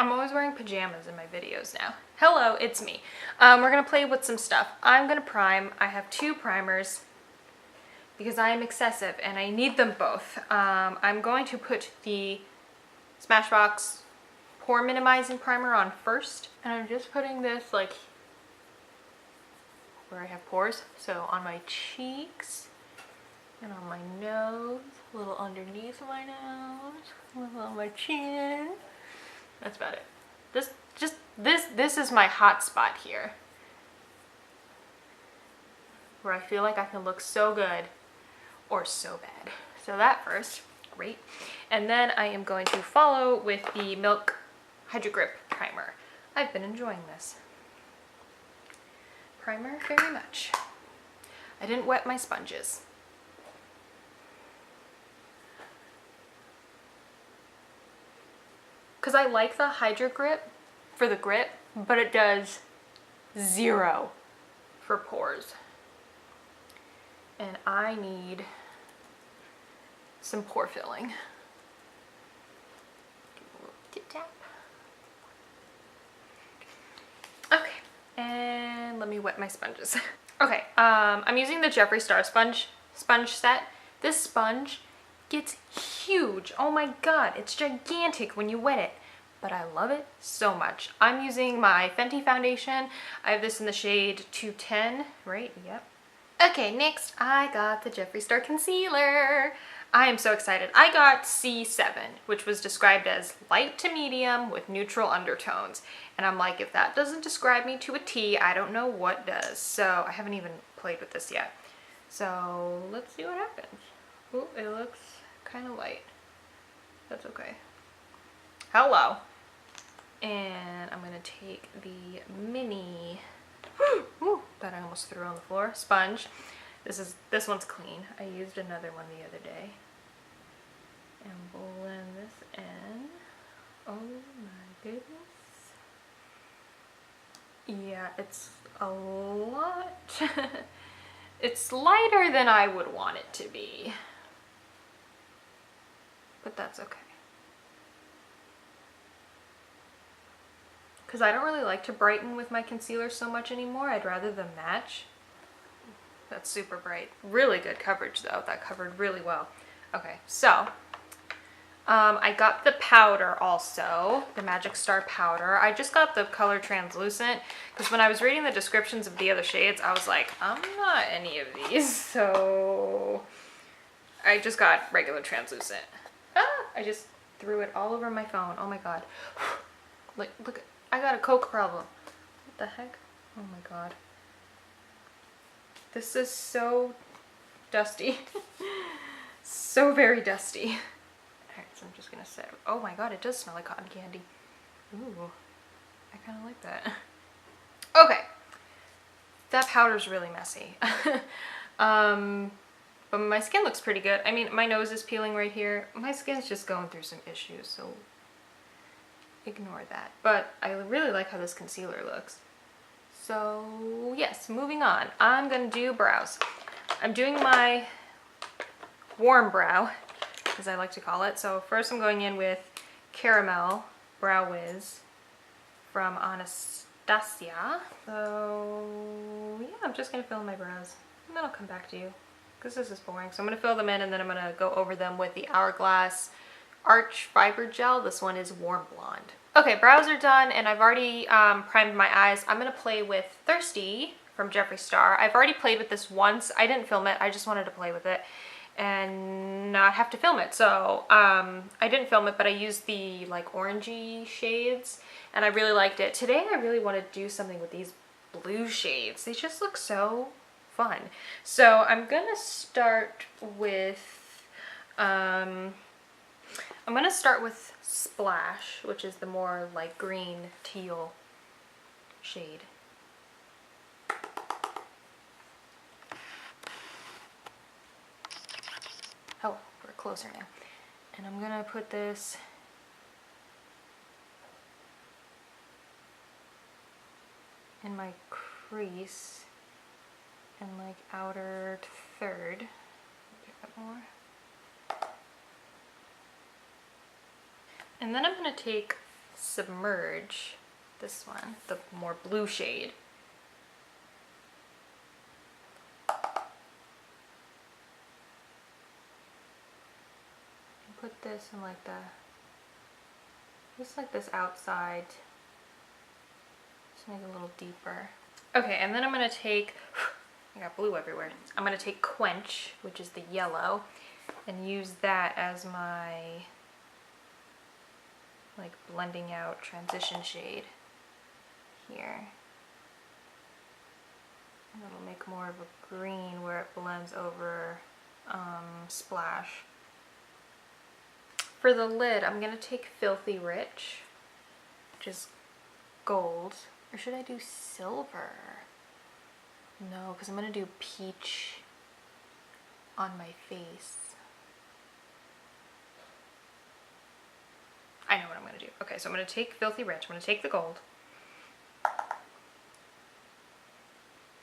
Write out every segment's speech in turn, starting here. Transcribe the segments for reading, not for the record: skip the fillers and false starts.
I'm always wearing pajamas in my videos now. Hello, it's me. We're gonna play with some stuff. I'm gonna prime. I have 2 primers because I am excessive and I need them both. I'm going to put the Smashbox Pore Minimizing Primer on first. And I'm just putting this like where I have pores. So on my cheeks and on my nose, a little underneath my nose, a little on my chin. That's about it. This is my hot spot here, where I feel like I can look so good or so bad. So that first, great. And then I am going to follow with the Milk Hydro Grip Primer. I've been enjoying this primer very much. I didn't wet my sponges. Because I like the Hydro Grip for the grip, but it does 0 for pores. And I need some pore filling. Tip tap. Okay, and let me wet my sponges. Okay, I'm using the Jeffree Star sponge set. This sponge gets huge. Oh my god, it's gigantic when you wet it, but I love it so much. I'm using my Fenty foundation. I have this in the shade 210, right? Yep. Okay, next I got the Jeffree Star concealer. I am so excited. I got C7, which was described as light to medium with neutral undertones. And I'm like, if that doesn't describe me to a T, I don't know what does. So I haven't even played with this yet. So let's see what happens. Oh, it looks kind of light. That's okay. Hello. And I'm gonna take the mini, ooh, that I almost threw on the floor, sponge. This one's clean. I used another one the other day. And blend this in. Oh my goodness. Yeah, it's a lot. It's lighter than I would want it to be. But that's okay. Because I don't really like to brighten with my concealer so much anymore. I'd rather them match. That's super bright. Really good coverage though. That covered really well. Okay, so I got the powder also, the Magic Star powder. I just got the color translucent because when I was reading the descriptions of the other shades, I was like, I'm not any of these. So I just got regular translucent. Ah, I just threw it all over my phone. Oh my god. Look, I got a Coke problem. What the heck? Oh my god. This is so dusty. So very dusty. Alright, so I'm just gonna set. Oh my god, it does smell like cotton candy. Ooh, I kind of like that. Okay, that powder's really messy. But my skin looks pretty good. I mean, my nose is peeling right here. My skin's just going through some issues, so ignore that. But I really like how this concealer looks. So yes, moving on. I'm gonna do brows. I'm doing my warm brow, as I like to call it. So first I'm going in with Caramel Brow Wiz from Anastasia. So yeah, I'm just gonna fill in my brows and then I'll come back to you because this is boring. So I'm gonna fill them in and then I'm gonna go over them with the Hourglass Arch Fiber Gel. This one is Warm Blonde. Okay, brows are done and I've already primed my eyes. I'm gonna play with Thirsty from Jeffree Star. I've already played with this once. I didn't film it, I just wanted to play with it and not have to film it. So I didn't film it, but I used the like orangey shades and I really liked it. Today I really want to do something with these blue shades. They just look so fun. So I'm gonna start with Splash, which is the more like green teal shade. Oh, we're closer now. And I'm gonna put this in my crease and like outer third. Pick up more. And then I'm gonna take Submerge, this one, the more blue shade. Put this in like the, just like this outside, just make it a little deeper. Okay, and then I'm gonna take, I got blue everywhere. I'm gonna take Quench, which is the yellow, and use that as my like blending out transition shade here. And it'll make more of a green where it blends over Splash. For the lid, I'm gonna take Filthy Rich, which is gold. Or should I do silver? No, because I'm gonna do peach on my face. I know what I'm gonna do. Okay, so I'm gonna take Filthy Rich, I'm gonna take the gold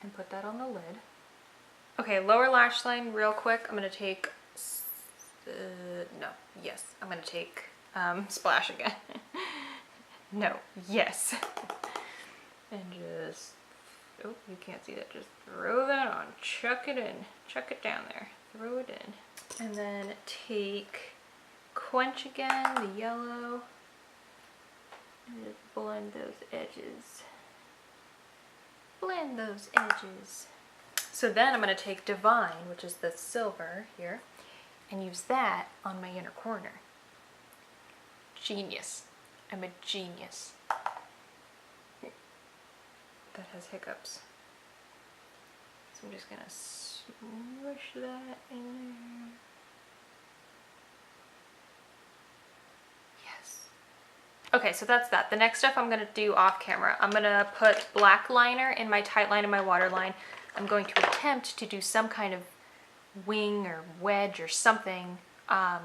and put that on the lid. Okay, lower lash line real quick. I'm gonna take, I'm gonna take Splash again. No, yes. And just, oh, you can't see that. Just throw that on, chuck it in, chuck it down there, throw it in. And then take Quench again, the yellow, and just blend those edges. Blend those edges. So then I'm gonna take Divine, which is the silver here, and use that on my inner corner. Genius. I'm a genius. That has hiccups. So I'm just gonna smush that in there. Yes. Okay, so that's that. The next stuff I'm gonna do off camera. I'm gonna put black liner in my tight line and my waterline. I'm going to attempt to do some kind of wing or wedge or something on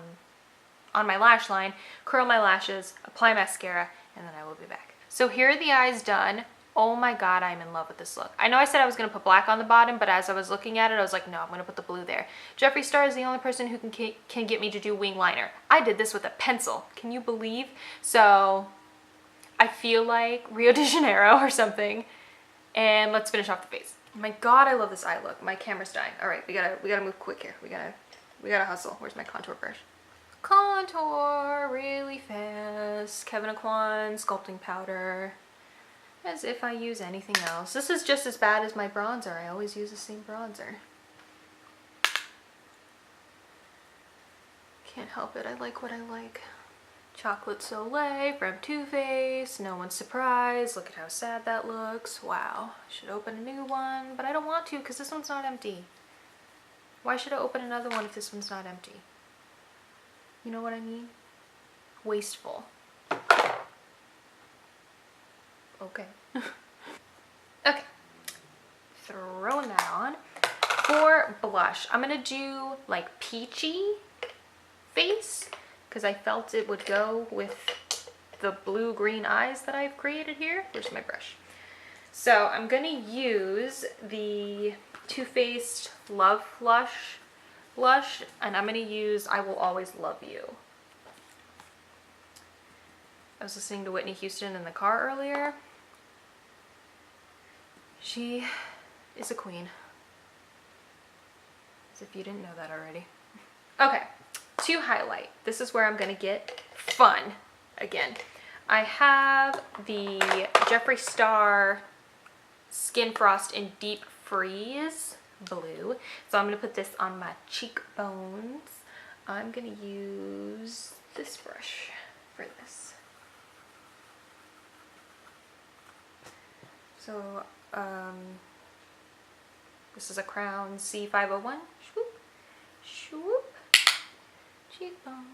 my lash line, curl my lashes, apply mascara, and then I will be back. So here are the eyes done. Oh my god, I'm in love with this look. I know I said I was going to put black on the bottom, but as I was looking at it, I was like, no, I'm going to put the blue there. Jeffree Star is the only person who can get me to do wing liner. I did this with a pencil. Can you believe? So I feel like Rio de Janeiro or something. And let's finish off the face. My god, I love this eye look. My camera's dying. All right, we gotta move quick here. We gotta hustle. Where's my contour brush? Contour really fast. Kevyn Aucoin sculpting powder. As if I use anything else. This is just as bad as my bronzer. I always use the same bronzer. Can't help it. I like what I like. Chocolate Soleil from Too Faced. No one's surprised. Look at how sad that looks. Wow. Should open a new one, but I don't want to because this one's not empty. Why should I open another one if this one's not empty? You know what I mean? Wasteful. Okay. Okay. Throwing that on. For blush, I'm gonna do like peachy face because I felt it would go with the blue-green eyes that I've created here. Where's my brush? So I'm gonna use the Too Faced Love Flush blush, and I'm gonna use I Will Always Love You. I was listening to Whitney Houston in the car earlier. She is a queen. As if you didn't know that already. Okay, to highlight, this is where I'm gonna get fun again. I have the Jeffree Star Skin Frost in Deep Freeze blue. So I'm gonna put this on my cheekbones. I'm gonna use this brush for this. So this is a Crown C501. Swoop, swoop, cheekbones,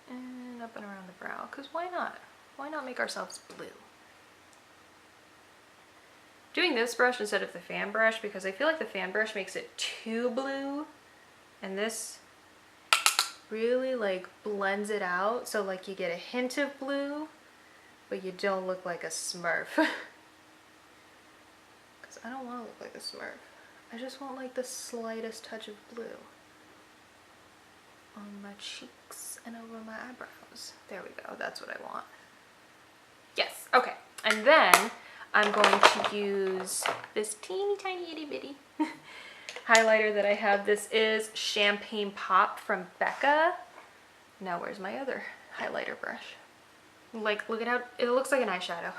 and up and around the brow. Cause why not? Why not make ourselves blue? Doing this brush instead of the fan brush because I feel like the fan brush makes it too blue, and this really like blends it out so like you get a hint of blue but you don't look like a smurf. Because I don't want to look like a smurf. I just want like the slightest touch of blue on my cheeks and over my eyebrows. There we go. That's what I want. Yes. Okay. And then I'm going to use this teeny tiny itty bitty highlighter that I have. This is Champagne Pop from Becca. Now where's my other highlighter brush? Like, look at how it looks like an eyeshadow.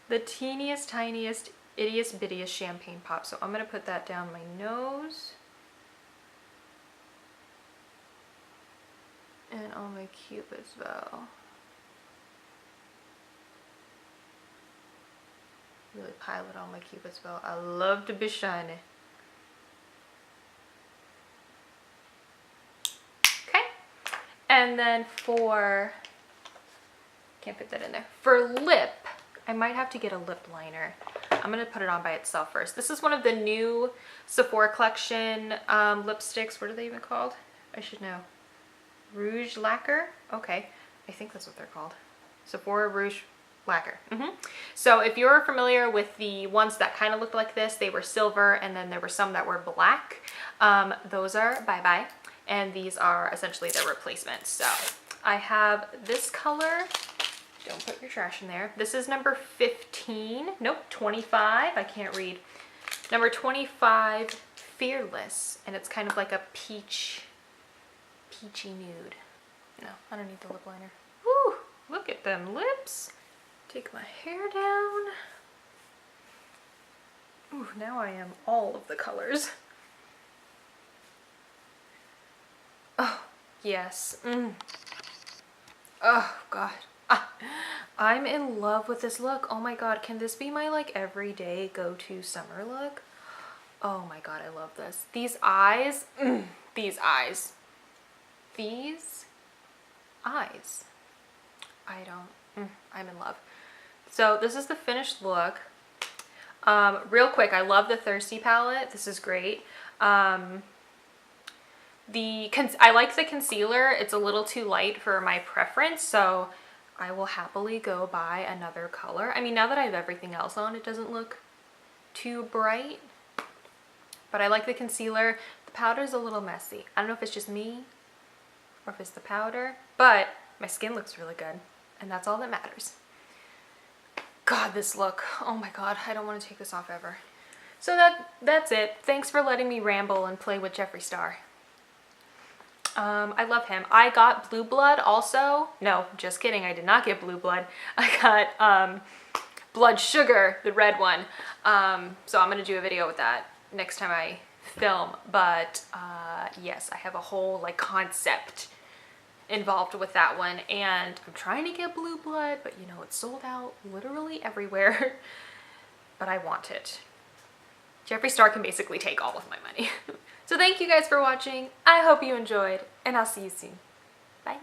The teeniest, tiniest, ittiest bittiest Champagne Pop. So I'm gonna put that down my nose. And on my Cupid's bow. Really pile it on my Cupid's bow. I love to be shiny. Okay. And then for, can't fit that in there. For lip, I might have to get a lip liner. I'm gonna put it on by itself first. This is one of the new Sephora collection lipsticks. What are they even called? I should know. Rouge Lacquer? Okay, I think that's what they're called. Sephora Rouge Lacquer. So if you're familiar with the ones that kind of looked like this, they were silver, and then there were some that were black. Those are bye-bye, and these are essentially their replacements. So I have this color. Don't put your trash in there. This is number 15. Nope, 25. I can't read. Number 25, Fearless, and it's kind of like a peachy nude. No, I don't need the lip liner. Woo! Look at them lips. Take my hair down. Ooh, now I am all of the colors. Oh, yes. Oh, God. I'm in love with this look. Oh my God, can this be my like everyday go-to summer look? Oh my God, I love this. These eyes, these eyes. These eyes. I'm in love. So this is the finished look. Real quick, I love the Thirsty palette. This is great. I like the concealer. It's a little too light for my preference, so I will happily go buy another color. I mean, now that I have everything else on, it doesn't look too bright, but I like the concealer. The powder's a little messy. I don't know if it's just me or if it's the powder, but my skin looks really good, and that's all that matters. God, this look. Oh my God, I don't want to take this off ever. So that's it. Thanks for letting me ramble and play with Jeffree Star. I love him. I got Blue Blood also. No, just kidding. I did not get Blue Blood. I got Blood Sugar, the red one. So I'm going to do a video with that next time I film. But yes, I have a whole like concept involved with that one, and I'm trying to get Blue Blood, but you know, it's sold out literally everywhere. But I want it. Jeffree Star can basically take all of my money. So thank you guys for watching. I hope you enjoyed, and I'll see you soon. Bye.